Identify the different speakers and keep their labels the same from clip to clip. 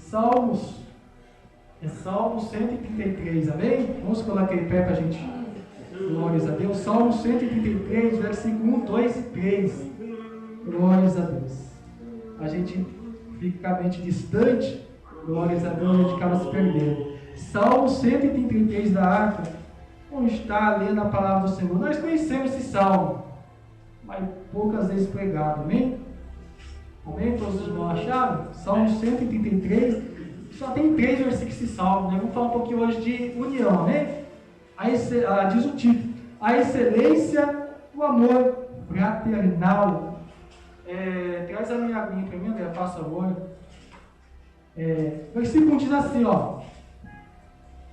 Speaker 1: Salmos. É Salmo 133, amém? Vamos colocar em pé para a gente. Glórias a Deus. Salmo 133, versículo 1, 2 e 3. Glórias a Deus. A gente fica com a mente distante. Glórias a Deus, a gente acaba se perdendo. Salmo 133 da harpa. Onde está lendo a palavra do Senhor? Nós conhecemos esse salmo, mas poucas vezes pregado, amém? Amém? Todos os irmãos acharam? Salmo 133, só tem 3 versículos desse salmo, né? Vamos falar um pouquinho hoje de união, amém? Diz o título: a excelência do amor fraternal. Traz a minha aguinha para mim, André, faça favor. O versículo diz assim, ó: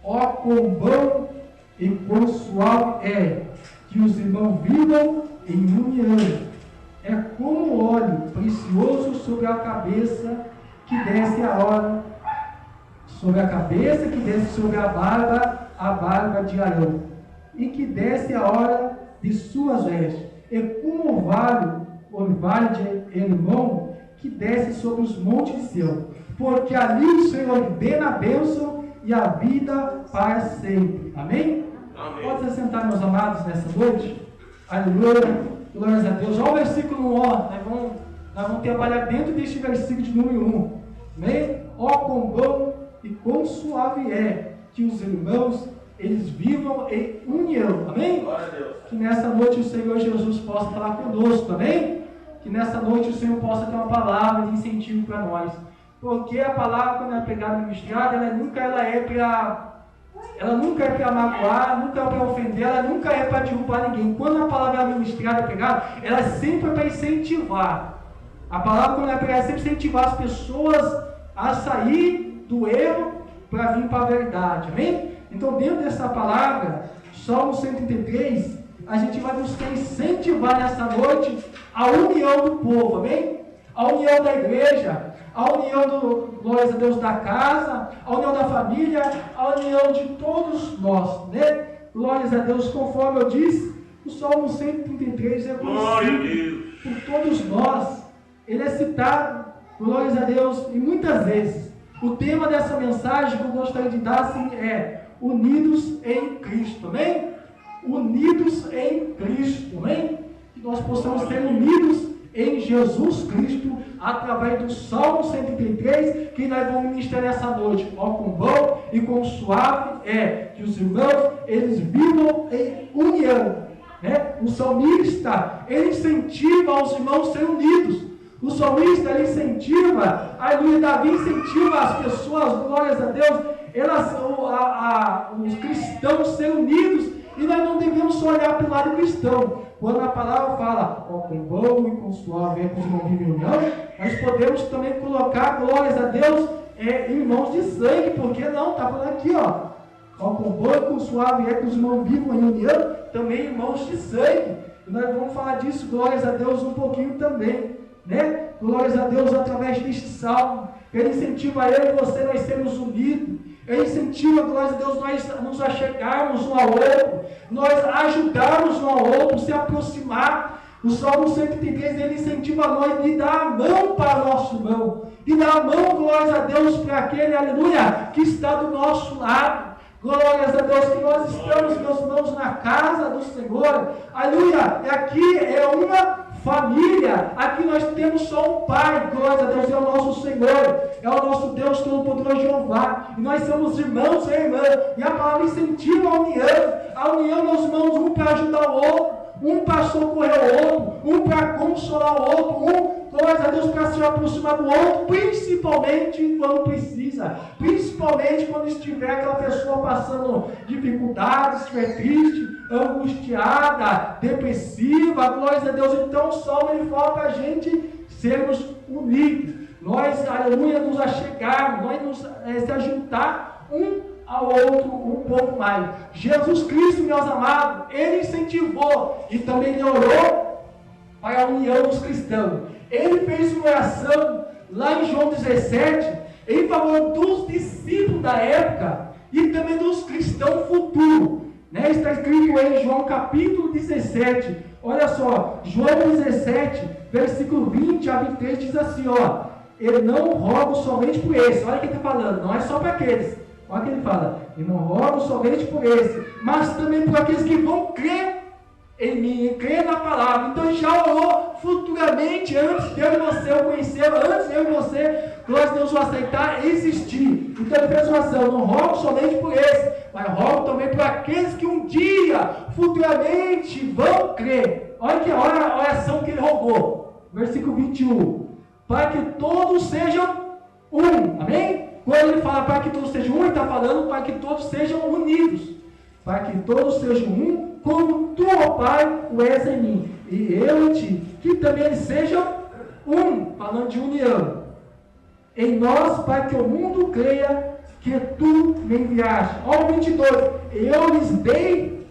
Speaker 1: ó, quão bom e quão suave é que os irmãos vivam em união. É como óleo precioso sobre a cabeça que desce a hora, sobre a cabeça que desce sobre a barba de Arão, e que desce a hora de suas vestes. É como o orvalho de Hermon que desce sobre os montes de Sião, porque ali o Senhor ordena a bênção e a vida para sempre. Amém? Amém. Pode se sentar, meus amados, nessa noite? Aleluia. Glórias a Deus. Olha o versículo 1, ó. Nós vamos trabalhar dentro deste versículo de número 1. Amém? Ó, quão bom e quão suave é que os irmãos, eles vivam em união. Amém? Glória a Deus. Que nessa noite o Senhor Jesus possa falar conosco. Amém? Que nessa noite o Senhor possa ter uma palavra de incentivo para nós. Porque a palavra, quando é pregada e ministrada, ela nunca é para magoar, nunca é para ofender, ela nunca é para derrubar ninguém. Quando a palavra é ministrada, pregada, ela é sempre para incentivar. A palavra, quando é pregada, é sempre incentivar as pessoas a sair do erro para vir para a verdade. Amém? Então, dentro dessa palavra, Salmo 133, a gente vai buscar incentivar nessa noite a união do povo. Amém? A união da igreja, a união glórias a Deus, da casa, a união da família, a união de todos nós, né? Glórias a Deus, conforme eu disse, o Salmo 133 é conhecido por todos nós. Ele é citado, glórias a Deus, e muitas vezes. O tema dessa mensagem que eu gostaria de dar assim, é unidos em Cristo, amém? Unidos em Cristo, amém? Que nós possamos ser unidos em Jesus Cristo, através do Salmo 133, que nós vamos ministrar nessa noite. Ó, quão bom e quão suave é que os irmãos, eles vivam em união, né? O salmista, ele incentiva os irmãos a serem unidos. O salmista, ele incentiva, aleluia, Davi incentiva as pessoas, glórias a Deus, os cristãos serem unidos. E nós não devemos só olhar para o lado cristão. Quando a palavra fala, ó, quão bom e quão suave é que os irmãos vivem em união, nós podemos também colocar, glórias a Deus, irmãos de sangue, porque não, está falando aqui, ó, quão bom e quão suave é que os irmãos vivam em união, também irmãos de sangue. E nós vamos falar disso, glórias a Deus, um pouquinho também, né? Glórias a Deus através deste salmo. Ele incentiva eu e você, nós sermos unidos. Ele incentiva, glória a Deus, nós nos achegarmos um ao outro, nós ajudarmos um ao outro, se aproximar. O Salmo 133, ele incentiva nós de dar a mão para o nosso irmão, de dar a mão, glórias a Deus, para aquele, aleluia, que está do nosso lado. Glórias a Deus, que nós estamos, meus irmãos, na casa do Senhor. Aleluia, aqui é uma família, aqui nós temos só um Pai, glória a Deus, é o nosso Senhor, é o nosso Deus Todo-Poderoso Jeová, e nós somos irmãos e irmãs, e a palavra incentiva a união, meus irmãos, um para ajudar o outro, um para socorrer o outro, um para consolar o outro, glória a Deus, para se aproximar do outro, principalmente quando precisa, principalmente quando estiver aquela pessoa passando dificuldades, estiver triste, angustiada, depressiva, glória a Deus. Então o Salmo ele fala para a gente sermos unidos, nós, aleluia, nos achegarmos, nós nos se ajuntar um ao outro um pouco mais. Jesus Cristo, meus amados, ele incentivou e também ele orou para a união dos cristãos. Ele fez uma oração lá em João 17 em favor dos discípulos da época e também dos cristãos futuros, né? Está escrito em João capítulo 17, olha só, João 17, versículo 20 a 23 diz assim, ó: eu não rogo somente por esse. Olha o que ele está falando, não é só para aqueles. Olha o que ele fala, eu não rogo somente por esse, mas também por aqueles que vão crer em mim, crer na palavra. Então ele já orou futuramente, antes de eu e você o conhecer, antes de eu e você, nós Deus o aceitar, existir. Então ele fez uma oração, não rogo somente por esse, mas rogo também por aqueles que um dia, futuramente, vão crer. Olha que a oração que ele rogou, versículo 21, para que todos sejam um, amém? Quando ele fala para que todos sejam um, ele está falando para que todos sejam unidos, para que todos sejam um, como tu, ó Pai, o és em mim, e eu em ti, que também eles sejam um, falando de união, em nós, para que o mundo creia que tu me enviaste. Olha o 22, eu lhes dei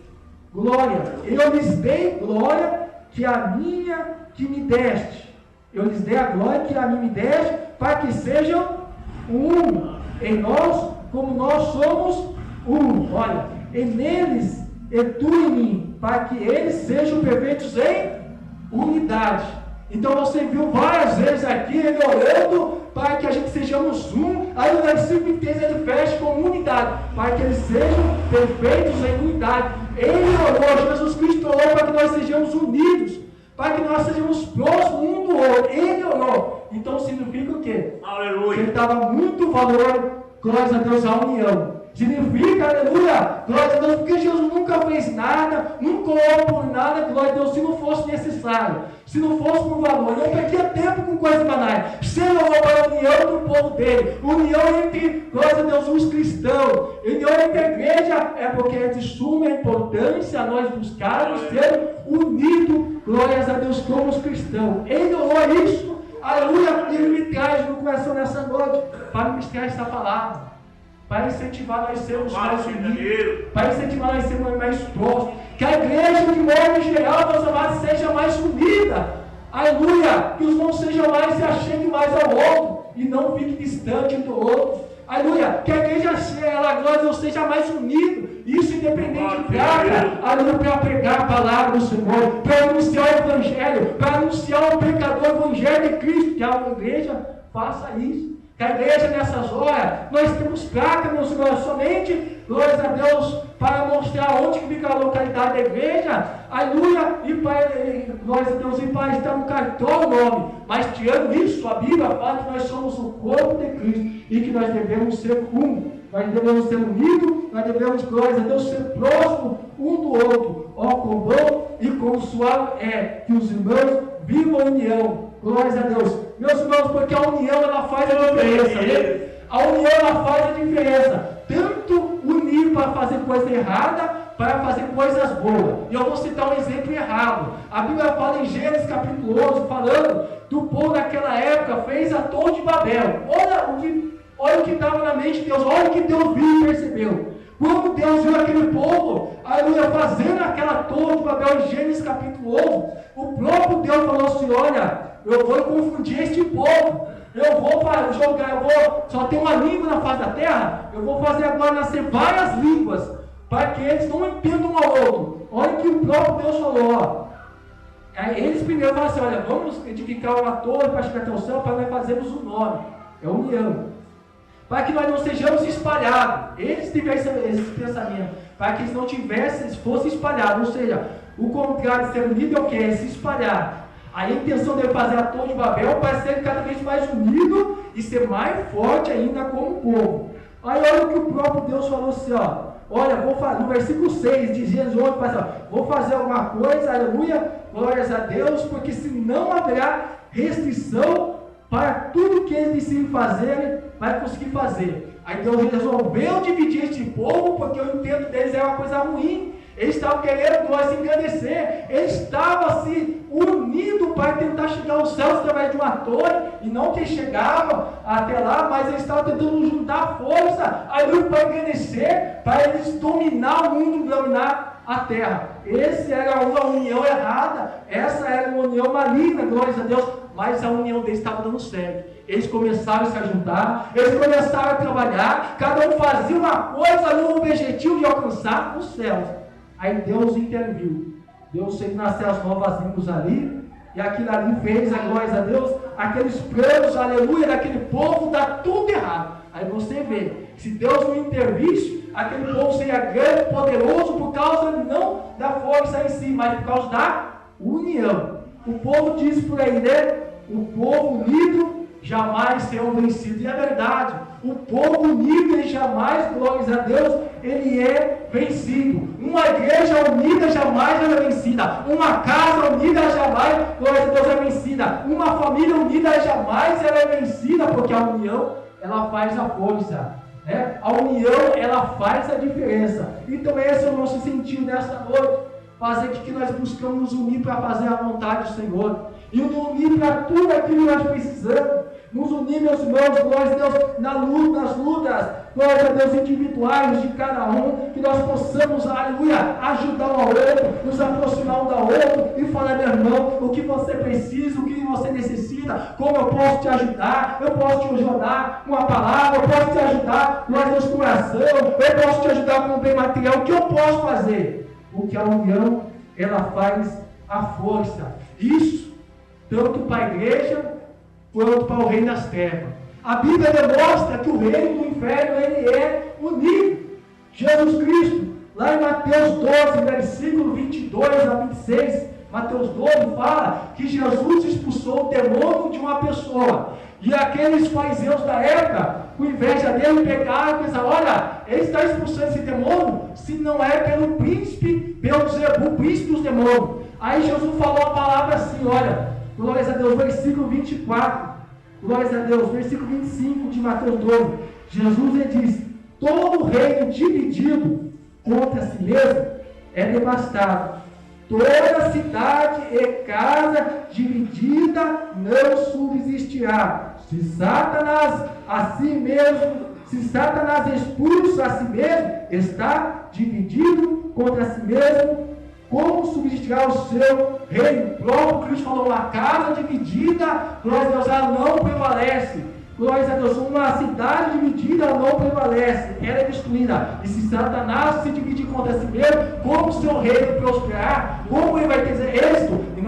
Speaker 1: glória que a minha que me deste, eu lhes dei a glória que a mim me deste, para que sejam um em nós, como nós somos um. Olha, e neles e tu em mim, para que eles sejam perfeitos em unidade. Então você viu várias vezes aqui ele orando para que a gente sejamos um. Aí no versículo inteiro ele fecha com unidade, para que eles sejam perfeitos em unidade. Ele orou, Jesus Cristo orou para que nós sejamos unidos, para que nós sejamos próximos um do outro. Ele orou. Então significa o quê?
Speaker 2: Aleluia.
Speaker 1: Que ele dava muito valor, glória a Deus, à união. Significa, aleluia, glória a Deus, porque Jesus nunca fez nada, nunca orou por nada, glória a Deus, se não fosse necessário, se não fosse por valor, ele não perdia tempo com coisas banais. Se ele orou para a união do povo dele, união entre, glória a Deus, os cristãos, união entre a igreja, é porque é de suma importância a nós buscarmos ser unidos, glória a Deus, como os cristãos. Ele orou isso, aleluia, e ele me traz no coração nessa noite, para ministrar essa palavra, para incentivar nós sermos mais unidos, para incentivar nós sermos mais próximos, que a igreja de modo geral, meus amados, seja mais unida, aleluia, que os irmãos sejam mais, se acheguem mais ao outro, e não fiquem distantes um do outro, aleluia, que a igreja, ela, glória a Deus, seja mais unida, isso independente de praga, aleluia, para pregar a palavra do Senhor, para anunciar o evangelho, para anunciar o pecador, o evangelho de Cristo, que a igreja faça isso. Que a igreja nessas horas, nós temos placa, meus irmãos, somente, glórias a Deus, para mostrar onde que fica a localidade da igreja, aleluia, e para, glórias a Deus, e para estar no cartão o nome. Mas tirando isso, a Bíblia fala que nós somos o corpo de Cristo e que nós devemos ser um. Nós devemos ser unidos, nós devemos, glórias a Deus, ser próximos um do outro. Ó, quão bom e quão suave é que os irmãos vivam a união. Glórias a Deus. Meus irmãos, porque a união ela faz a diferença. Né? A união ela faz a diferença. Tanto unir para fazer coisa errada, para fazer coisas boas. E eu vou citar um exemplo errado. A Bíblia fala em Gênesis capítulo 11, falando do povo daquela época fez a Torre de Babel. Olha o que estava na mente de Deus, olha o que Deus viu e percebeu. Quando Deus viu aquele povo, aleluia, fazendo aquela Torre de Babel em Gênesis capítulo 11, o próprio Deus falou assim, olha, eu vou confundir este povo, eu vou jogar, só ter uma língua na face da terra, eu vou fazer agora nascer várias línguas, para que eles não entendam um ao outro. Olha o que o próprio Deus falou, ó. Aí eles primeiro falaram assim, olha, vamos edificar uma torre para chegar até o céu, para nós fazermos um nome, é união. Para que nós não sejamos espalhados. Eles tivessem esse pensamento, para que eles não tivessem, fossem espalhados, ou seja, o contrário de ser unido é o que? É se espalhar. A intenção dele fazer a Torre de Babel para ser cada vez mais unido e ser mais forte ainda como povo. Aí olha o que o próprio Deus falou assim, ó. Olha, vou fazer, no versículo 6 de Gênesis 11, vou fazer alguma coisa, aleluia, glórias a Deus, porque senão haverá restrição para tudo que eles decidem fazer, vai conseguir fazer. Aí Deus resolveu dividir este povo, porque o intento deles era uma coisa ruim. Eles estavam querendo se engrandecer, eles estavam se unindo para tentar chegar aos céus através de uma torre, e não que chegavam até lá, mas eles estavam tentando juntar força, aí para engrandecer, para eles dominar o mundo, dominar a terra. Essa era uma união errada, essa era uma união maligna, glórias a Deus, mas a união deles estava dando certo. Eles começaram a se juntar, eles começaram a trabalhar, cada um fazia uma coisa no objetivo de alcançar os céus. Aí Deus interviu. Deus fez nascer as novas línguas ali, E aquilo ali fez, a glória a Deus, aqueles planos, aleluia, daquele povo dá tudo errado. Aí você vê, se Deus não intervisse, aquele povo seria grande, poderoso, por causa não da força em si, mas por causa da união. O povo diz por aí, né? O povo unido jamais será vencido. E é verdade, o povo unido, ele jamais, glórias a Deus, ele é vencido. Uma igreja unida jamais é vencida. Uma casa unida jamais, glórias a Deus, é vencida. Uma família unida jamais é vencida, porque a união, ela faz a força. Né? A união, ela faz a diferença. Então esse é o nosso sentido nesta noite. Fazer que nós buscamos nos unir para fazer a vontade do Senhor. E nos unir para tudo aquilo que nós precisamos. Nos unir, meus irmãos, glória a Deus, nas lutas, glória a Deus, individuais de cada um, que nós possamos, aleluia, ajudar um ao outro, nos aproximar um do outro e falar, meu irmão, o que você precisa, o que você necessita, como eu posso te ajudar, eu posso te ajudar com uma palavra, eu posso te ajudar, glória a Deus, com oração, eu posso te ajudar com um bem material, o que eu posso fazer? Porque a união, ela faz a força. Isso, tanto para a igreja, quanto para o reino das trevas. A Bíblia demonstra que o reino do inferno, ele é unido. Jesus Cristo, lá em Mateus 12, versículo 22 a 26, Mateus 12 fala que Jesus expulsou o demônio de uma pessoa. E aqueles fariseus da época, com inveja dele, pegaram e pensaram, olha, ele está expulsando esse demônio, se não é pelo príncipe, o príncipe dos demônios. Aí Jesus falou a palavra assim, olha, glórias a Deus, versículo 24, glórias a Deus, versículo 25 de Mateus 12, Jesus ele diz, todo reino dividido contra si mesmo é devastado, toda cidade e casa dividida não subsistirá. Se Satanás expulsa a si mesmo, está dividido contra si mesmo, como subsistirá o seu reino? Próprio Cristo falou, uma casa dividida, glória a Deus, ela não prevalece. Glória a Deus, uma cidade dividida, ela não prevalece, ela é destruída. E se Satanás se dividir contra si mesmo, como o seu reino prosperar, como ele vai ter êxito? E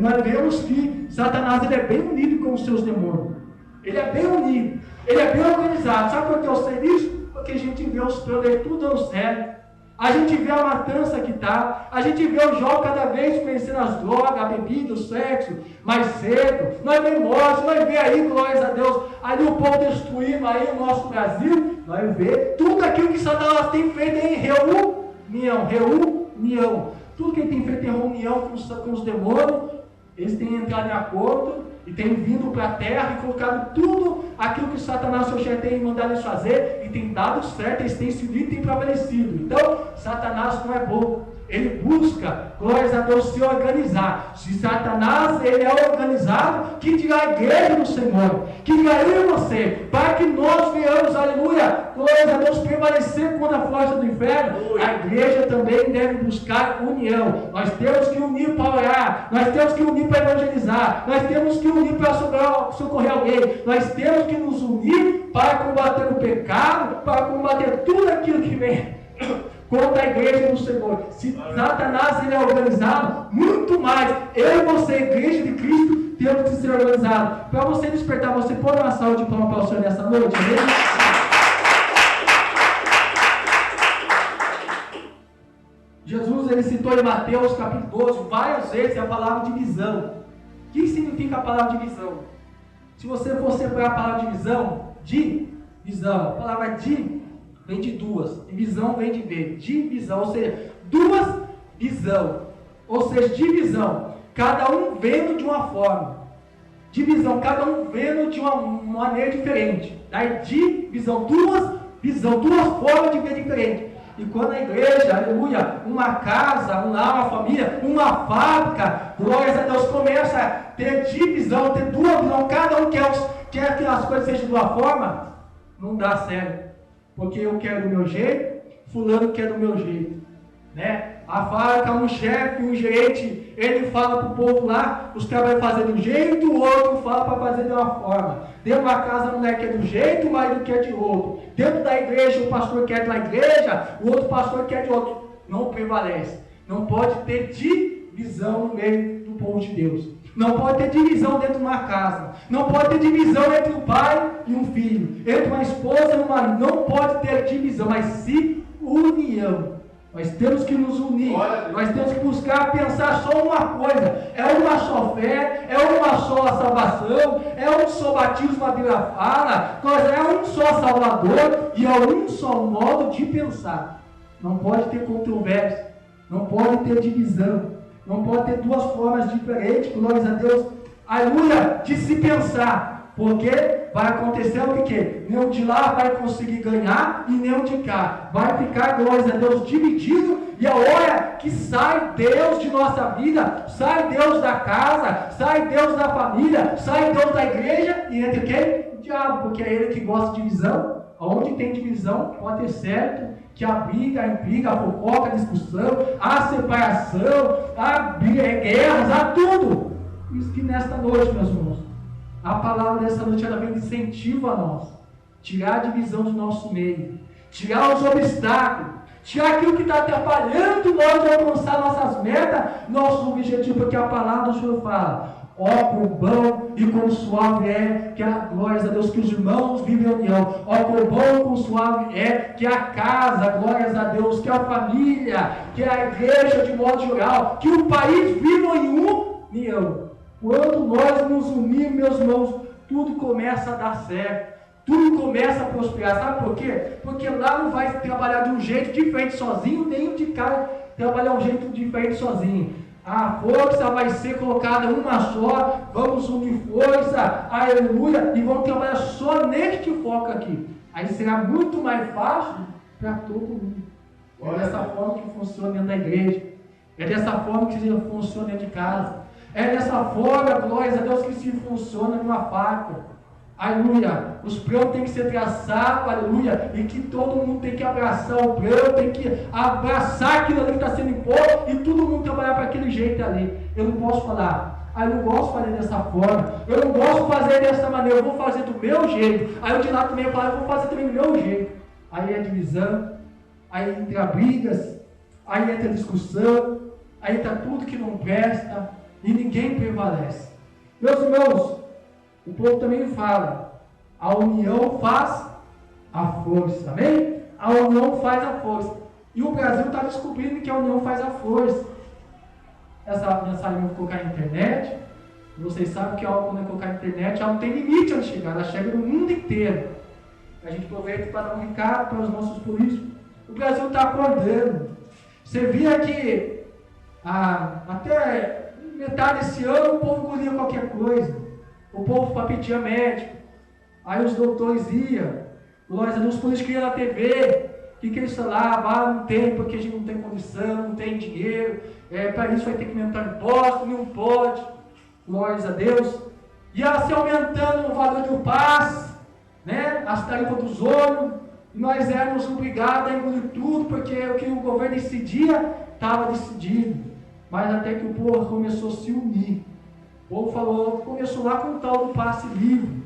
Speaker 1: nós vemos que Satanás ele é bem unido com os seus demônios. Ele é bem unido, ele é bem organizado. Sabe por que eu sei disso? Porque a gente vê os planos dele tudo dando certo. A gente vê a matança que está, a gente vê o jovem cada vez conhecendo as drogas, a bebida, o sexo, mais cedo, nós vemos morte, nós vemos aí, glórias a Deus, aí o povo destruindo aí o nosso Brasil, nós vemos tudo aquilo que Satanás tem feito em reunião, tudo que ele tem feito em reunião com os demônios, eles têm entrado em acordo, e tem vindo para a terra e colocado tudo aquilo que Satanás, seu chefe, tem mandado eles fazer, e tem dado certo, eles têm seguido e têm prevalecido. Então, Satanás não é bobo. Ele busca, glórias a Deus, se organizar. Se Satanás ele é organizado, que dirá a igreja do Senhor, que dirá eu e você, para que nós venhamos, aleluia, glórias a Deus, prevalecer contra a força do inferno. A igreja também deve buscar união. Nós temos que unir para orar, nós temos que unir para evangelizar, nós temos que unir para socorrer alguém, nós temos que nos unir para combater o pecado, para combater tudo aquilo que vem contra a igreja do Senhor. Se Satanás ele é organizado, muito mais eu e você, igreja de Cristo, temos que ser organizados. Para você despertar, você pode dar uma salva de palmas para o Senhor nessa noite, amém? Jesus ele citou em Mateus capítulo 12 várias vezes a palavra divisão. O que significa a palavra divisão? Se você for separar a palavra divisão, a palavra vem de duas, divisão vem de ver, divisão, ou seja, duas visão, ou seja, divisão, cada um vendo de uma forma, divisão, cada um vendo de uma maneira diferente, daí divisão, duas formas de ver diferente. E quando a igreja, aleluia, uma casa, uma família, uma fábrica, glórias a Deus, começa a ter divisão, ter duas visões, cada um quer que as coisas sejam de uma forma, não dá certo. Porque eu quero do meu jeito, fulano quer do meu jeito, né? A fábrica, um chefe, um gerente, ele fala para o povo lá, os caras vão fazer de um jeito, o outro fala para fazer de uma forma. Dentro da casa, a mulher quer de um jeito, o marido quer de outro. Dentro da igreja, o pastor quer da igreja, o outro pastor quer de outro. Não prevalece. Não pode ter divisão no meio do povo de Deus. Não pode ter divisão dentro de uma casa. Não pode ter divisão entre um pai e um filho. Entre uma esposa e um marido. Não pode ter divisão, mas sim união. Nós temos que nos unir. Nós temos que buscar pensar só uma coisa. É uma só fé. É uma só salvação. É um só batismo, a Bíblia fala. É um só Salvador. E é um só modo de pensar. Não pode ter controvérsia. Não pode ter divisão. Não pode ter duas formas diferentes, glórias a Deus, aleluia, de se pensar. Porque vai acontecer o que? Nem o de lá vai conseguir ganhar e nem o de cá. Vai ficar, glórias a Deus, dividido. E a hora que sai Deus de nossa vida, sai Deus da casa, sai Deus da família, sai Deus da igreja, e entra quem? O diabo, porque é ele que gosta de divisão. Onde tem divisão, pode ter certo que a briga, a intriga, a fofoca, a discussão, a separação, a guerras, a tudo. Isso que nesta noite, meus irmãos, a palavra dessa noite ela vem de incentivo a nós. Tirar a divisão do nosso meio, tirar os obstáculos, tirar aquilo que está atrapalhando nós de alcançar nossas metas, nossos objetivos, porque a palavra do Senhor fala. Ó, quão bom e quão suave é, que a glória a Deus, que os irmãos vivem em união. Ó, quão bom e quão suave é, que a casa, glórias a Deus, que a família, que a igreja de modo geral, que o país viva em união. Quando nós nos unirmos, meus irmãos, tudo começa a dar certo. Tudo começa a prosperar. Sabe por quê? Porque lá não vai trabalhar de um jeito diferente sozinho, nem o de cá trabalhar um jeito diferente sozinho. A força vai ser colocada uma só, vamos unir força, aleluia, e vamos trabalhar só neste foco aqui. Aí será muito mais fácil para todo mundo. É dessa forma que funciona dentro da igreja, é dessa forma que funciona dentro de casa, é dessa forma, glórias a Deus, que se funciona numa fábrica. Aleluia, os planos têm que ser traçados, aleluia, e que todo mundo tem que abraçar o plano, tem que abraçar aquilo ali que está sendo imposto, e todo mundo trabalhar para aquele jeito ali. Eu não posso falar, eu não gosto de fazer dessa forma, eu não gosto de fazer dessa maneira, eu vou fazer do meu jeito. Aí o de lá também fala, eu vou fazer também do meu jeito. Aí é divisão, aí entra brigas, aí entra discussão, aí entra tudo que não presta, e ninguém prevalece. Meus irmãos, o povo também fala, a união faz a força, amém? A união faz a força. E o Brasil está descobrindo que a união faz a força. Essa mensagem eu vou colocar na internet. Vocês sabem que quando eu colocar na internet, ela não tem limite onde chegar, ela chega no mundo inteiro. A gente aproveita para dar um recado para os nossos políticos. O Brasil está acordando. Você via que até metade desse ano o povo engolia qualquer coisa. O povo pedia médico, aí os doutores iam, glórias a Deus, os políticos iam na TV, que eles falavam, não tem, porque a gente não tem condição, não tem dinheiro, para isso vai ter que aumentar imposto, não pode, glórias a Deus. Ia se aumentando o valor do passe, né, as tarifas dos ônibus, e nós éramos obrigados a engolir tudo, porque o que o governo decidia, estava decidido, mas até que o povo começou a se unir. O povo começou lá com o tal do passe livre.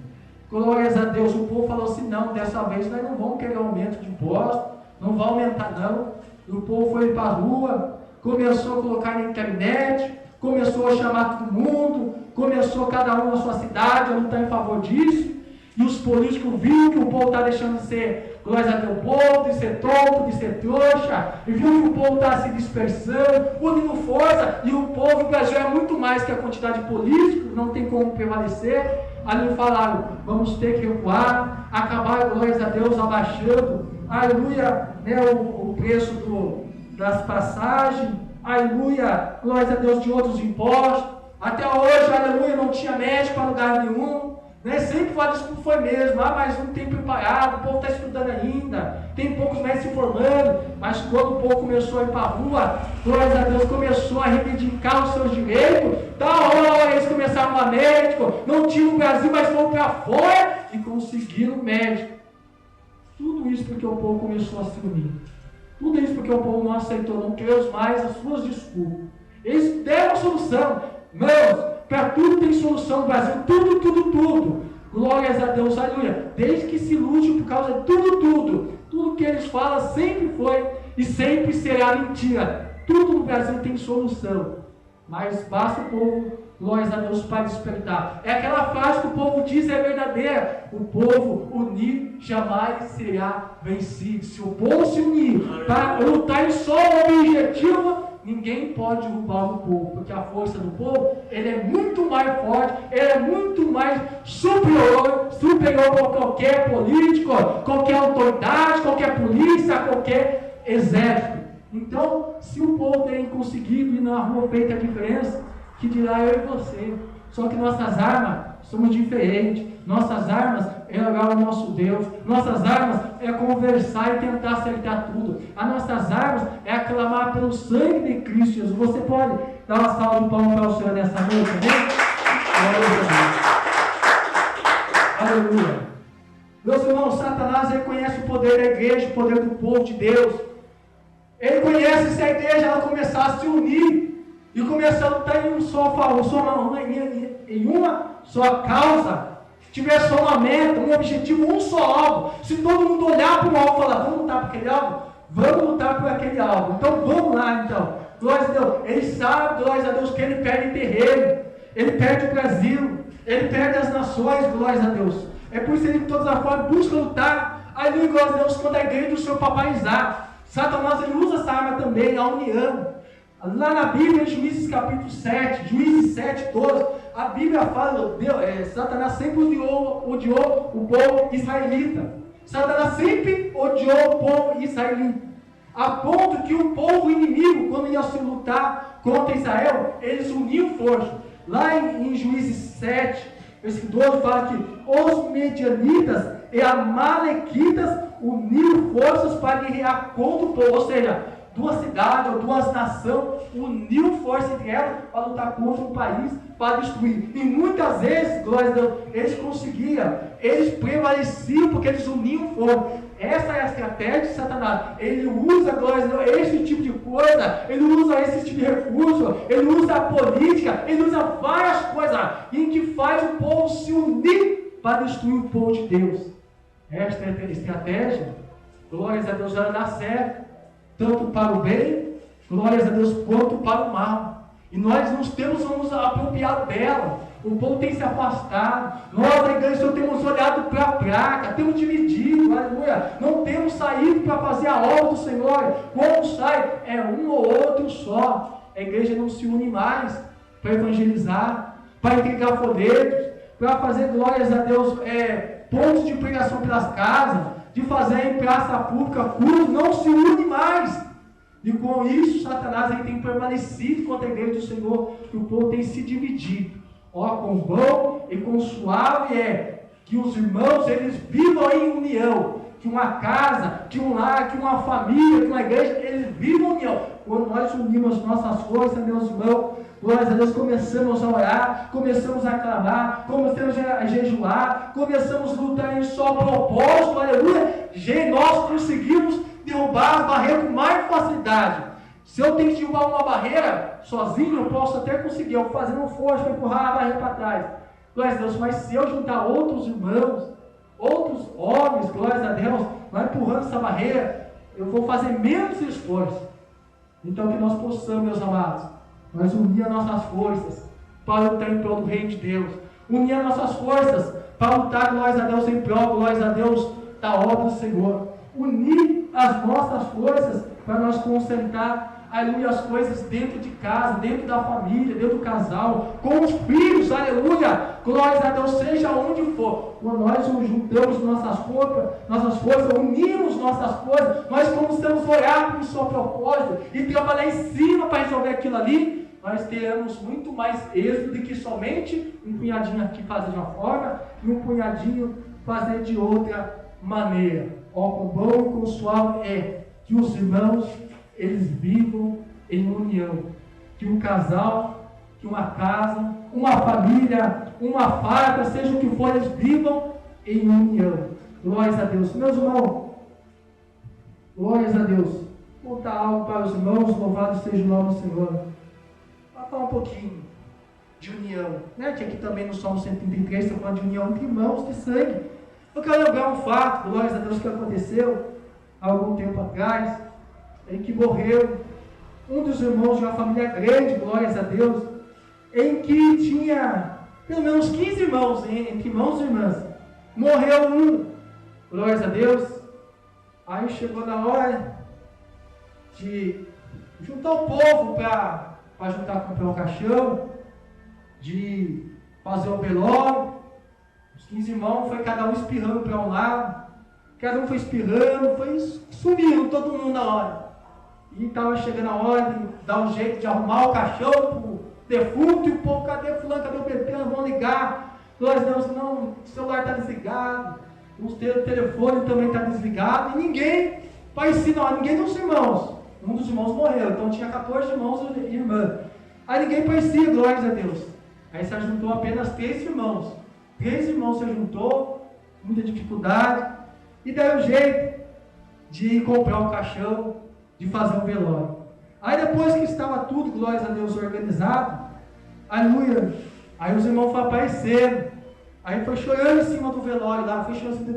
Speaker 1: Glórias a Deus. O povo falou assim, não, dessa vez nós não vamos querer aumento de imposto, não vai aumentar não. E o povo foi para a rua, começou a colocar na internet, começou a chamar todo mundo, começou cada um na sua cidade a lutar em favor disso. E os políticos viram que o povo está deixando de ser, glórias a Deus, povo, de ser tonto, de ser trouxa, e viu que o povo está se dispersando, unindo força, e o povo do Brasil é muito mais que a quantidade de políticos, não tem como prevalecer. Ali falaram, vamos ter que recuar, acabar, glórias a Deus, abaixando, aleluia, né, o preço das passagens, aleluia, glórias a Deus, de outros impostos. Até hoje, aleluia, não tinha médico para lugar nenhum. Né? Sempre a desculpa foi mesmo, mas não tem preparado, o povo está estudando ainda, tem poucos médicos se formando, mas quando o povo começou a ir para a rua, glórias a Deus, começou a reivindicar os seus direitos, da hora eles começaram a médico, não tinham no Brasil, mas foram para fora e conseguiram médico. Tudo isso porque o povo começou a se unir, tudo isso porque o povo não aceitou, não quis mais as suas desculpas. Eles deram a solução, irmãos. Para tudo tem solução no Brasil, tudo. Glórias a Deus, aleluia. Desde que se lute por causa de tudo que eles falam sempre foi e sempre será mentira. Tudo no Brasil tem solução. Mas basta o povo, glórias a Deus, para despertar. É aquela frase que o povo diz, é verdadeira. O povo unido jamais será vencido. Se o povo se unir para lutar em só um objetivo, ninguém pode derrubar o povo, porque a força do povo, ele é muito mais forte, ele é muito mais superior a qualquer político, qualquer autoridade, qualquer polícia, qualquer exército. Então, se o povo tem conseguido ir na rua feita a diferença, que dirá eu e você? Só que nossas armas somos diferentes. Nossas armas é orar ao nosso Deus. Nossas armas é conversar e tentar acertar tudo. As nossas armas é aclamar pelo sangue de Cristo Jesus. Você pode dar uma salva de palmas para o Senhor nessa noite, amém? Aleluia. Meus irmãos, Satanás reconhece o poder da igreja, o poder do povo de Deus. Ele conhece se a igreja ela começar a se unir e começar a lutar em uma só causa, tiver só uma meta, um objetivo, um só alvo. Se todo mundo olhar para um alvo e falar, vamos lutar por aquele alvo? Vamos lutar por aquele alvo. Então vamos lá, então. Glória a Deus. Ele sabe, glória a Deus, que ele perde terreno, ele perde o Brasil, ele perde as nações, glória a Deus. É por isso que ele de todas as formas busca lutar. Ali, glória a Deus, quando a igreja do seu papai Isaac. Satanás ele usa essa arma também, a união. Lá na Bíblia, em Juízes capítulo 7, Juízes 7, 12, a Bíblia fala, Satanás sempre odiou o povo israelita. Satanás sempre odiou o povo israelita. A ponto que o povo inimigo, quando ia se lutar contra Israel, eles uniam forças. Lá em Juízes 7, versículo 12, fala que os medianitas e amalequitas uniram forças para guerrear contra o povo, ou seja, duas cidades ou duas nações uniram forças entre elas para lutar contra um país, para destruir. E muitas vezes, glória a Deus, eles conseguiam, eles prevaleciam porque eles uniam forças. Essa é a estratégia de Satanás. Ele usa, glória a Deus, esse tipo de coisa, ele usa esse tipo de recurso, ele usa a política, ele usa várias coisas em que faz o povo se unir para destruir o povo de Deus. Esta estratégia, glórias a Deus, ela dá certo, tanto para o bem, glórias a Deus, quanto para o mal. E nós nos temos nos apropriado dela. O povo tem se afastado. Nós, a igreja, só temos olhado para a placa, temos dividido, aleluia. Não temos saído para fazer a obra do Senhor. Quando sai, é um ou outro só. A igreja não se une mais para evangelizar, para entregar folhetos, para fazer, glórias a Deus, pontos de pregação pelas casas, de fazer em praça pública culto, não se une mais. E com isso, Satanás ele tem permanecido contra a igreja do Senhor, que o povo tem se dividido. Ó, com bom e com suave que os irmãos eles vivam em união, que uma casa, que um lar, que uma família, que uma igreja, eles vivam em união. Quando nós unimos nossas forças, meus irmãos, glórias a Deus, começamos a orar, começamos a clamar, começamos a jejuar, começamos a lutar em só propósito, aleluia. Nós conseguimos derrubar a barreira com mais facilidade. Se eu tenho que derrubar uma barreira sozinho, eu posso até conseguir, eu fazendo força para empurrar a barreira para trás. Glórias a Deus, mas se eu juntar outros irmãos, outros homens, glórias a Deus, vai empurrando essa barreira, eu vou fazer menos esforço. Então que nós possamos, meus amados, nós unir as nossas forças para lutar em prol do reino de Deus. Unir as nossas forças para lutar, glórias a Deus, em prol, glórias a Deus, da obra do Senhor. Unir as nossas forças para nós consertar, aleluia, as coisas dentro de casa, dentro da família, dentro do casal, com os filhos, aleluia, glórias a Deus, seja onde for. Quando nós juntamos nossas forças, unimos nossas forças, nós começamos a olhar para o seu propósito e trabalhar em cima para resolver aquilo ali, nós teremos muito mais êxito do que somente um punhadinho aqui fazer de uma forma e um punhadinho fazer de outra maneira. Ó, com bom e com suave que os irmãos eles vivam em união, que um casal, que uma casa, uma família, uma fábrica, seja o que for, eles vivam em união. Glórias a Deus. Meus irmãos, glórias a Deus. Vou contar algo para os irmãos, louvado seja o nome do Senhor. Vou falar um pouquinho de união, né? Que aqui também no Salmo 133 está falando de união entre irmãos de sangue. Eu quero lembrar um fato, glórias a Deus, que aconteceu há algum tempo atrás, em que morreu um dos irmãos de uma família grande, glórias a Deus, em que tinha pelo menos 15 irmãos, entre irmãos e irmãs. Morreu um, glórias a Deus. Aí chegou na hora de juntar o povo para juntar para comprar o caixão, de fazer o velório. Os 15 irmãos foi cada um espirrando para um lado, cada um foi espirrando, foi sumindo todo mundo na hora. E estava chegando a hora de dar um jeito de arrumar o caixão para o defunto, e o povo, cadê fulano, cadê o Betano, vão ligar. Glória a Deus, não, o celular está desligado, o telefone também está desligado, e ninguém para ensinar, ninguém dos irmãos. Um dos irmãos morreu, então tinha 14 irmãos e irmã. Aí ninguém parecia, glórias a Deus. Aí se juntou apenas 3 irmãos. 3 irmãos se juntou, muita dificuldade, e deram jeito de comprar um caixão, de fazer um velório. Aí depois que estava tudo, glórias a Deus, organizado, aleluia, aí os irmãos foram aparecendo. Aí foi chorando em cima do velório lá, foi chorando assim,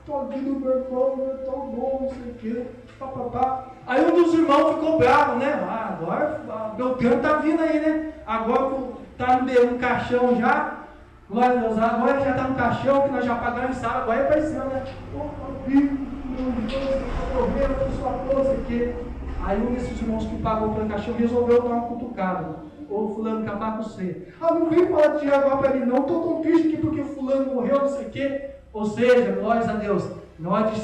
Speaker 1: todinho do meu irmão, tão bom, não sei o que, papapá. Aí um dos irmãos ficou bravo, né? Agora meu canto está vindo aí, né? Agora está no caixão já, glória a Deus, agora já está no caixão, que nós já pagamos em sala, agora apareceu, né? Aí um desses irmãos que pagou pelo caixão resolveu dar uma cutucada. Ô fulano, acabar com você. Não vem falar de agora para mim, não. Estou tão triste aqui porque fulano morreu, não sei o quê. Ou seja, glórias a Deus, na hora de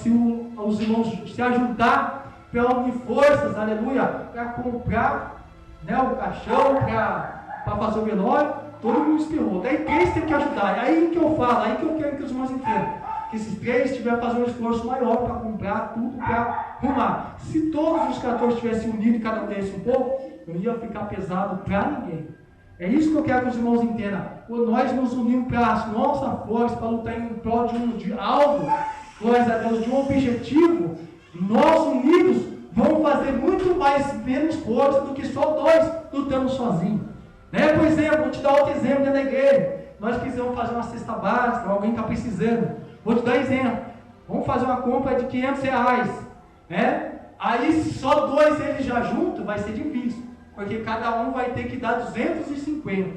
Speaker 1: os irmãos se ajudar para unir forças, aleluia, para comprar, né, o caixão, para fazer o velório, todo mundo espirrou. Daí 3 tem que ajudar. É aí que eu falo, aí que eu quero que os irmãos entendam. Que esses 3 tiveram que fazer um esforço maior para comprar tudo, para arrumar. Se todos os 14 tivessem unido e cada um desse um pouco, não ia ficar pesado para ninguém. É isso que eu quero que os irmãos entendam. Quando nós nos unimos para a nossa força, para lutar em prol de algo, glórias a Deus, de um objetivo, nós unidos vamos fazer muito menos força do que só 2 lutando sozinhos. Né? Por exemplo, vou te dar outro exemplo dentro da igreja. Nós precisamos fazer uma cesta básica, alguém está precisando. Vou te dar exemplo. Vamos fazer uma compra de R$500. Né? Aí, se só 2 eles já juntos, vai ser difícil. Porque cada um vai ter que dar R$250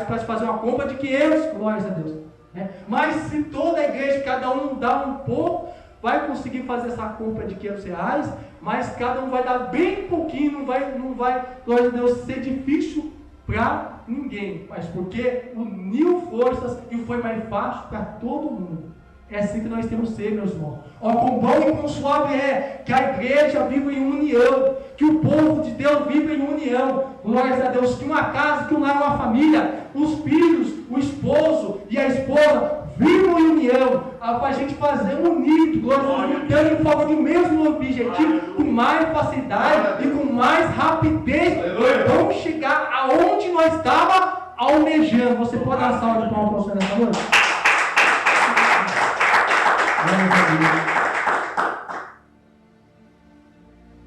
Speaker 1: para fazer uma compra de 500, glórias a Deus. Né? Mas se toda a igreja, cada um dá um pouco, vai conseguir fazer essa compra de R$500, mas cada um vai dar bem pouquinho, não vai, glória a Deus, ser difícil para ninguém, mas porque uniu forças e foi mais fácil para todo mundo. É assim que nós temos que ser, meus irmãos. Quão bom e quão suave é que a igreja vive em união, que o povo de Deus vive em união. Glórias a Deus, que uma casa, que um lar, uma família, os filhos, o esposo e a esposa vivam em união, para a gente fazer unido, lutando em favor do mesmo objetivo, com mais facilidade e com mais rapidez. Vamos chegar aonde nós estávamos almejando. Você pode dar salva de palmas para o Senhor nessa noite?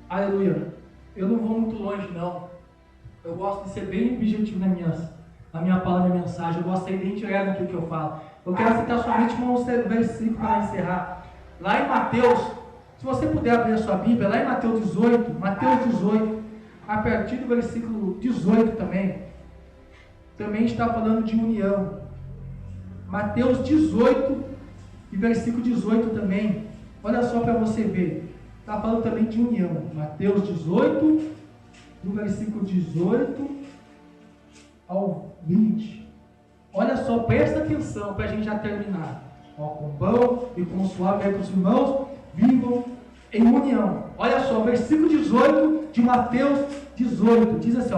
Speaker 1: Aleluia. Eu não vou muito longe, não. Eu gosto de ser bem objetivo na minha palavra, na minha mensagem. Eu gosto de ser bem direto naquilo que eu falo. Eu quero citar somente um versículo para encerrar. Lá em Mateus, se você puder abrir a sua Bíblia, lá em Mateus 18, a partir do versículo 18 também está falando de união. Mateus 18 e versículo 18 também, olha só para você ver, está falando também de união. Mateus 18, do versículo 18 ao 20. Olha só, presta atenção para a gente já terminar. Com pão e com suave é que os irmãos vivam em união. Olha só, versículo 18 de Mateus 18, diz assim,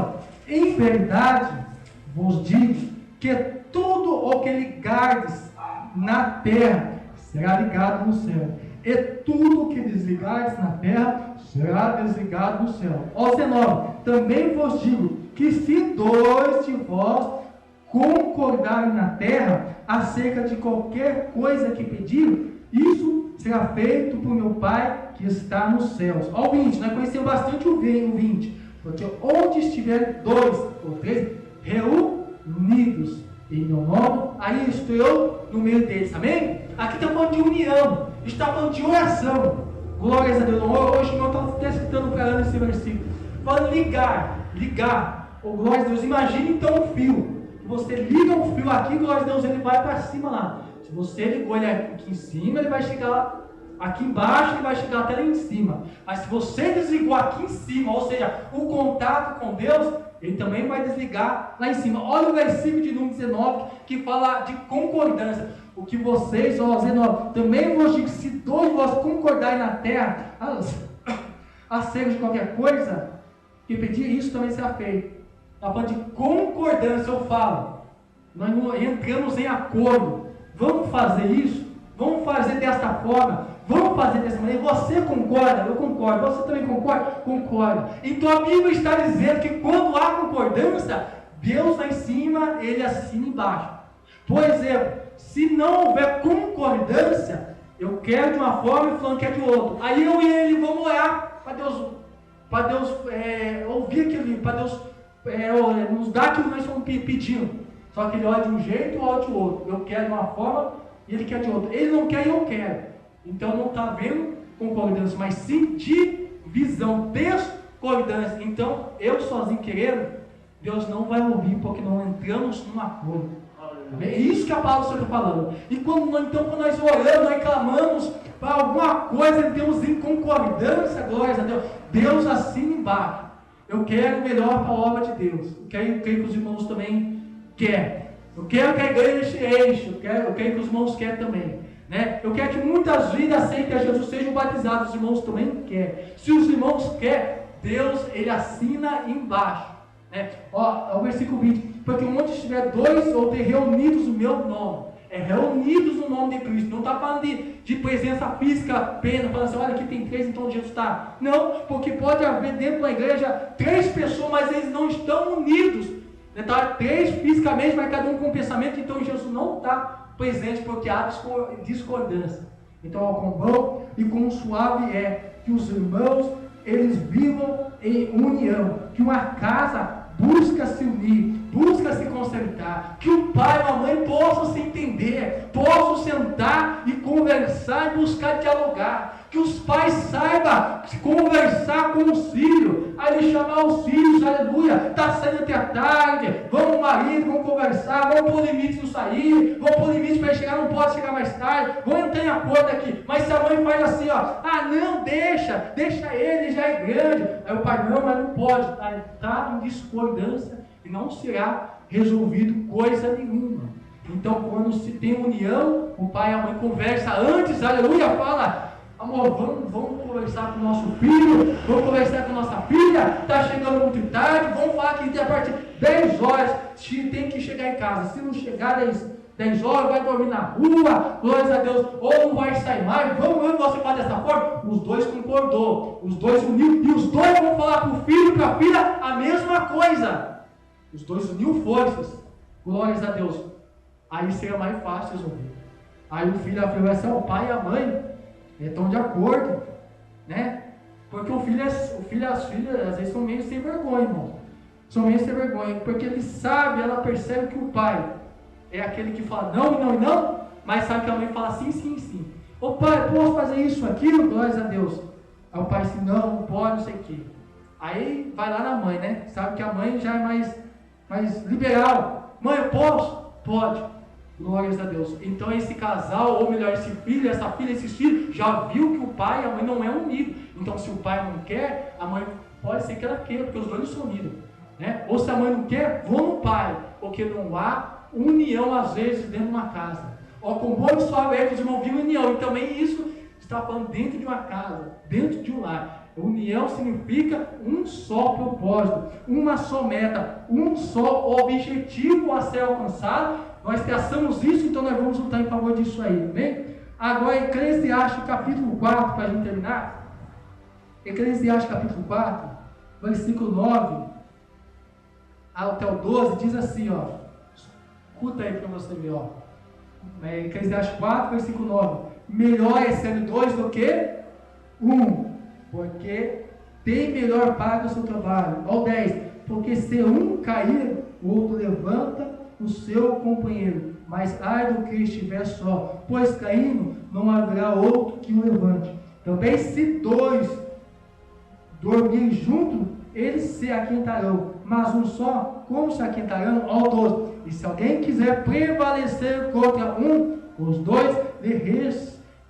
Speaker 1: em verdade vos digo que tudo o que ligardes na terra será ligado no céu, e tudo o que desligardes na terra será desligado no céu. 19, também vos digo que se 2 de vós concordarem na terra acerca de qualquer coisa que pedir, isso será feito por meu Pai que está nos céus. Ó, o 20, nós conhecemos bastante o 20, porque onde estiver 2 ou 3 reunidos em meu nome, aí estou eu no meio deles, amém? Aqui está falando de união, está falando de oração. Glórias a Deus. Hoje eu estou até citando para Ana esse versículo. podem ligar. Oh, glória a Deus, imagine então um fio. Você liga um fio aqui, glória a Deus, ele vai para cima lá. Se você ligou ele aqui em cima, ele vai chegar lá. Aqui embaixo ele vai chegar até lá em cima. Mas se você desligou aqui em cima, ou seja, o contato com Deus, ele também vai desligar lá em cima. Olha o versículo de número 19, que fala de concordância. O que vocês, 19, também vos digo, se dois de vós concordarem na terra, acerca de qualquer coisa, que pedir, isso também será feito. Está falando de concordância, eu falo. Nós entramos em acordo. Vamos fazer isso? Vamos fazer desta forma? Vamos fazer dessa maneira? Você concorda? Eu concordo. Você também concorda? Concorda. Então a Bíblia está dizendo que quando há concordância, Deus lá em cima, Ele assina embaixo. Por exemplo, se não houver concordância, eu quero de uma forma e o fulano quer de outra. Aí eu e ele vamos orar para Deus ouvir aquilo, para Deus nos dar aquilo que nós estamos pedindo. Só que ele olha de um jeito e olha de outro. Eu quero de uma forma e ele quer de outra. Ele não quer e eu quero. Então não está havendo concordância, mas sim divisão, discordância. Então eu sozinho querendo, Deus não vai ouvir porque não entramos num acordo. É isso que a palavra está falando. E quando nós oramos, nós clamamos para alguma coisa, Deus em concordância, glória a Deus. Deus assina embaixo. Eu quero o melhor para a obra de Deus. Eu creio que os irmãos também querem. Eu quero que a igreja enche. Eu creio que os irmãos querem também. Né? Eu quero que muitas vidas aceitem a Jesus, sejam batizados. Os irmãos também querem. Se os irmãos querem, Deus, Ele assina embaixo. Né? Ó, o versículo 20. Porque onde estiver dois ou três reunidos no meu nome, reunidos no nome de Cristo. Não está falando de presença física apenas, falando assim, olha, aqui tem 3, então Jesus está. Não, porque pode haver dentro da igreja 3 pessoas, mas eles não estão unidos. Está 3 fisicamente, mas cada um com pensamento, então Jesus não está presente, porque há discordância. Então, ó, quão bom e quão suave é que os irmãos, eles vivam em união, que uma casa busca se unir, busca se consertar, que o pai e a mãe possam se entender, possam sentar e conversar e buscar dialogar, que os pais saibam conversar com os filhos, aí chamar os filhos, aleluia, está saindo até a tarde, vamos marido, vamos conversar, vamos pôr limite não sair, vamos pôr limite para chegar, não pode chegar mais tarde, vamos entrar em acordo aqui, mas se a mãe faz assim, não, deixa ele já é grande, aí o pai, não, mas não pode, está em discordância e não será resolvido coisa nenhuma. Então quando se tem união, o pai e a mãe conversam antes, aleluia, fala, amor, vamos conversar com o nosso filho, vamos conversar com a nossa filha, está chegando muito tarde, vamos falar que a partir de 10 horas tem que chegar em casa, se não chegar 10 horas, vai dormir na rua, glórias a Deus, ou não vai sair mais, vamos você falar dessa forma, os dois concordou, os dois uniu, e os dois vão falar para o filho e para a filha a mesma coisa, os dois uniu forças, glórias a Deus, aí seria mais fácil resolver, aí o filho e a filha vai ser o pai e a mãe, estão de acordo, né? Porque o filho e as filhas às vezes são meio sem vergonha, irmão. São meio sem vergonha, porque ele sabe, ela percebe que o pai é aquele que fala não, mas sabe que a mãe fala sim. Ô pai, posso fazer isso, aquilo? Glórias a Deus. Aí o pai diz, não pode, não sei o que. Aí vai lá na mãe, né? Sabe que a mãe já é mais liberal. Mãe, eu posso? Pode. Glórias a Deus. Então esse casal, ou melhor, esse filho, essa filha, esses filhos, já viu que o pai e a mãe não é unido. Então se o pai não quer, a mãe pode ser que ela queira, porque os dois não são unidos, né? Ou se a mãe não quer, vou no pai, porque não há união às vezes dentro de uma casa. Ó, com bom e suave é que os irmãos viram união, e também isso está falando dentro de uma casa, dentro de um lar. União significa um só propósito, uma só meta, um só objetivo a ser alcançado. Nós traçamos isso, então nós vamos lutar em favor disso aí, amém? Agora, Eclesiastes capítulo 4, para a gente terminar. Eclesiastes capítulo 4, versículo 9 até o 12, diz assim, ó. Escuta aí para você ver, ó. Eclesiastes 4, versículo 9. Melhor é sendo 2 do que 1, porque tem melhor paga o seu trabalho. Ó, 10. Porque se um cair, o outro levanta o seu companheiro, mas ai do que estiver só, pois caindo não haverá outro que o levante. Também se 2 dormirem juntos, eles se aquentarão, mas um só, como se aquentarão ao todo? E se alguém quiser prevalecer contra um, os dois lhe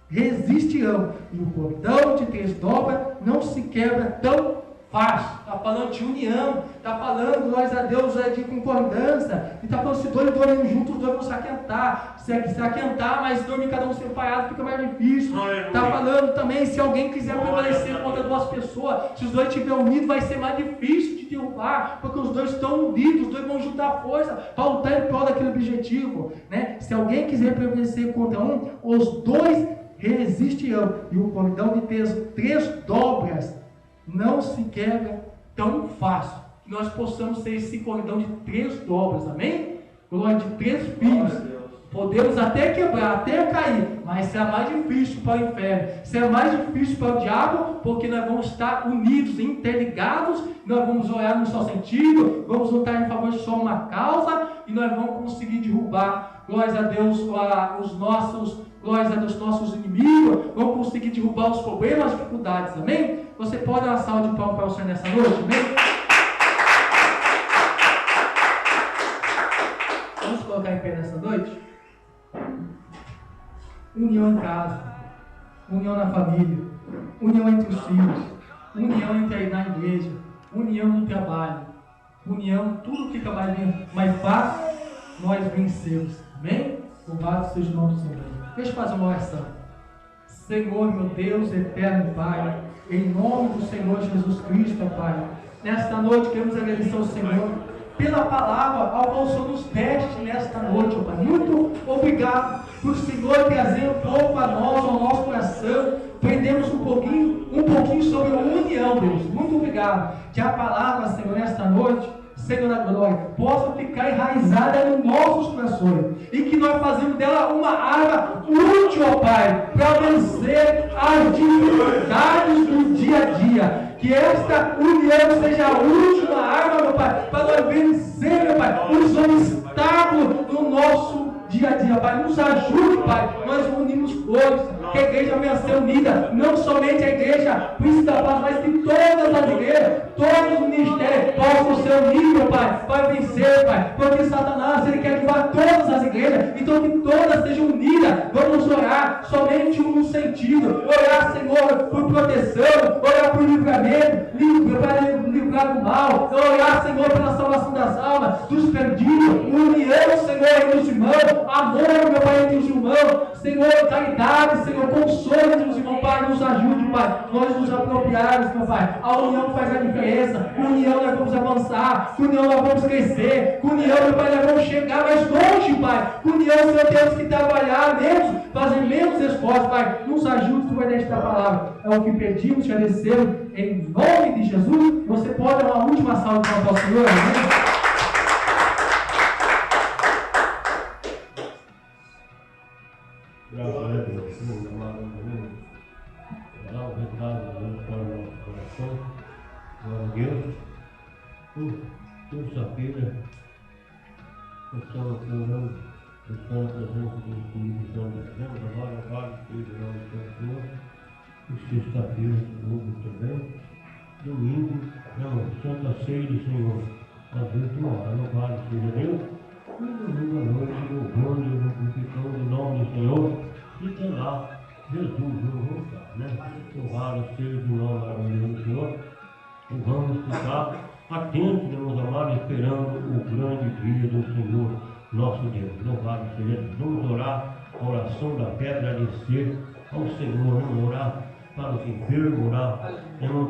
Speaker 1: resistirão. E o cordão de 3 dobras não se quebra tão fácil. Está falando de união, está falando, glória a Deus, de concordância. E está falando, se dois dormem juntos, os dois vão se aquentar. Se aquentar, mas dormir cada um separado, fica mais difícil. Está falando também, se alguém quiser prevalecer contra 2 pessoas, se os dois estiverem unidos, vai ser mais difícil de derrubar, porque os dois estão unidos, os dois vão juntar força para lutar em prol daquele objetivo, né? Se alguém quiser prevalecer contra um, os dois resistirão. E o cordão de 3 dobras não se quebra tão fácil. Que nós possamos ser esse cordão de 3 dobras, amém? Glória, de 3 fios. Podemos até quebrar, até cair, mas será mais difícil para o inferno, será mais difícil para o diabo, porque nós vamos estar unidos, interligados, nós vamos orar no só sentido, vamos lutar em favor de só uma causa, e nós vamos conseguir derrubar, glórias a Deus, glórias a Deus, nossos inimigos, vamos conseguir derrubar os problemas, as dificuldades, amém? Você pode dar uma salva de palmas para o Senhor nessa noite, amém? Vamos colocar em pé nessa noite? União em casa, união na família, união entre os filhos, união na igreja, união no trabalho, união, tudo fica mais fácil, nós vencemos, amém? Louvado seja o nome do Senhor. Deixa eu fazer uma oração. Senhor, meu Deus, eterno Pai, em nome do Senhor Jesus Cristo, Pai, nesta noite queremos agradecer ao Senhor pela palavra, ao qual o Senhor nos deste nesta noite, Pai. Muito obrigado por o Senhor trazer um pouco a nós, ao nosso coração, aprendemos um pouquinho sobre a união, Deus. Muito obrigado. Que a palavra, Senhor, nesta noite, Senhor da glória, possa ficar enraizada nos nossos corações e que nós fazemos dela uma arma útil, ó Pai, para vencer as dificuldades do dia a dia. Que esta união seja a última arma, meu Pai, para nós vencer, meu Pai, os obstáculos do nosso dia a dia, Pai. Nos ajude, Pai, nós unimos forças, que a igreja venha a ser unida, não somente a igreja Príncipe da Paz, mas que todas as igrejas, todos os ministérios possam ser unidos, meu Pai, para vencer, Pai, porque Satanás, ele quer levar todas as igrejas, então que todas sejam unidas. Vamos orar somente um sentido, orar, Senhor, por proteção, orar por livramento, livrar do mal, orar, Senhor, pela salvação das almas, dos perdidos, união, Senhor, entre os irmãos, amor, meu Pai, entre os irmãos, Senhor, caridade, Senhor, consolo entre os irmãos, Pai, nos ajude, Pai, nós nos apropriarmos, meu Pai, a união faz a diferença, com união nós vamos avançar, com união nós vamos crescer, com união, meu Pai, nós vamos chegar mais longe, Pai, com união, Senhor, temos que trabalhar menos, fazer menos esforço, Pai, nos ajude, Senhor, nesta palavra, é o que pedimos, te agradecemos, em nome de Jesus. Você pode dar uma última salva para o Senhor, amém?
Speaker 2: Graças a Deus, Senhor, amado Deus, dá o recado de Deus para o nosso coração, glória a Deus, terça-feira, estamos orando, buscando a presença do Espírito Santo de Deus, agora vai Espírito do Senhor, e sexta-feira, de novo também, domingo, Santa Ceia do Senhor, às 21 horas, louvado seja Deus. E domingo à noite, louvando e glorificando o nome do Senhor, e tem lá Jesus, vamos voltar, né? Louvado seja o nome do Senhor, e vamos ficar atentos, meus amados, esperando o grande dia do Senhor, nosso Deus. Louvado seja Deus. Vamos orar a oração da fé, agradecer ao Senhor, vamos orar para os enfermos, orar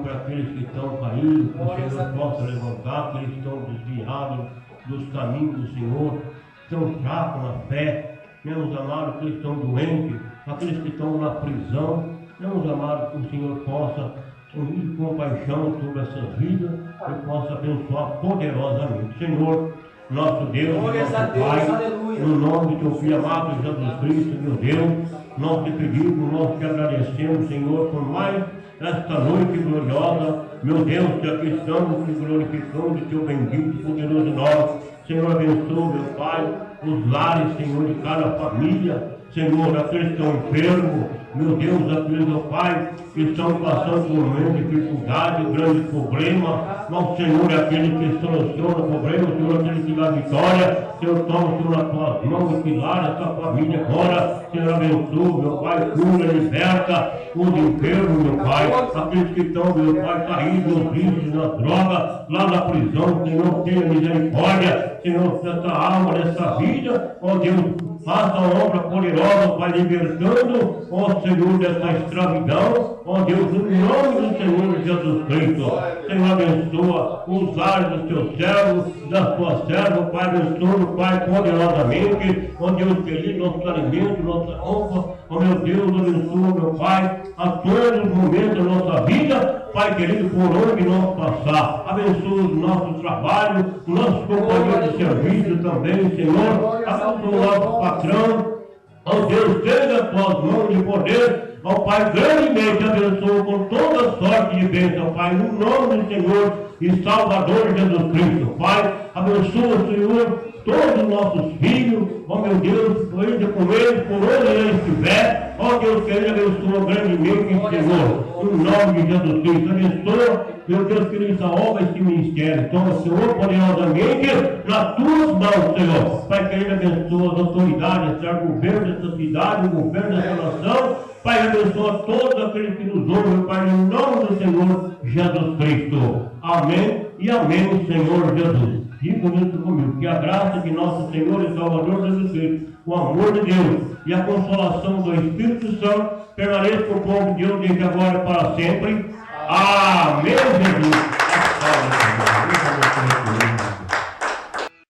Speaker 2: para aqueles que estão caídos, que o Senhor possa levantar, aqueles que estão desviados dos caminhos do Senhor, estão fracos na fé, meus amados, aqueles que estão doentes, aqueles que estão na prisão, meus amados, que o Senhor possa unir compaixão sobre essas vidas e possa abençoar poderosamente. Senhor, nosso Deus, nosso Pai, aleluia. No nome do teu Filho amado Jesus Cristo, meu Deus, nós te pedimos, nós te agradecemos, Senhor, por mais esta noite gloriosa, meu Deus, que aqui estamos te glorificando o teu bendito e poderoso nome. Senhor, abençoe, meu Pai, os lares, Senhor, de cada família. Senhor, aqueles que estão enfermos, meu Deus, aqueles, ó Pai, que estão passando por uma dificuldade, grande problema, mas Senhor, é aquele que soluciona o problema, Senhor, é aquele que dá vitória, Senhor, toma, Senhor, nas tuas mãos e pilar essa família agora, Senhor, abençoa, meu Pai, cura, liberta os enfermos, meu Pai, aqueles que estão, meu Pai, caídos nos vícios, nas drogas, lá na prisão, Senhor, tenha misericórdia, Senhor, dessa alma, dessa vida, ó Deus, faça a obra poderosa, Pai, libertando, ó Senhor, dessa escravidão, ó Deus, no nome do Senhor Jesus Cristo. Senhor, abençoa os lares dos teus servos, das tuas servas, Pai, abençoa, Pai, poderosamente, ó Deus querido, nosso alimento, nossa roupa, ó meu Deus, abençoa, meu Pai, a todos os momentos da nossa vida, Pai querido, por onde nós passar, abençoa os nossos trabalhos, os nossos companheiros de serviço também, Senhor, abençoa o nosso patrão, ó Deus, tenha as tuas mãos de poder, ó Pai, grandemente abençoa com toda sorte de bênção, Pai, no nome do Senhor e Salvador Jesus Cristo, Pai, abençoa, Senhor, todos os nossos filhos, ó meu Deus, cuide com eles, por onde eles estiver, ó Deus, que ele abençoa grandemente, Senhor, no nome de Jesus Cristo, abençoa, meu Deus, que essa obra, esse ministério, toma, Senhor, poderosamente nas tuas mãos, Senhor, Pai, que ele abençoa as autoridades, o governo dessa cidade, o governo dessa nação, Pai, abençoa todos aqueles que nos ouvem, Pai, no nome do Senhor Jesus Cristo. Amém e amém, Senhor Jesus. Diga isso comigo, que a graça de nosso Senhor e Salvador Jesus Cristo, o amor de Deus e a consolação do Espírito Santo permaneça com o povo de Deus desde agora e para sempre. Amém, Jesus.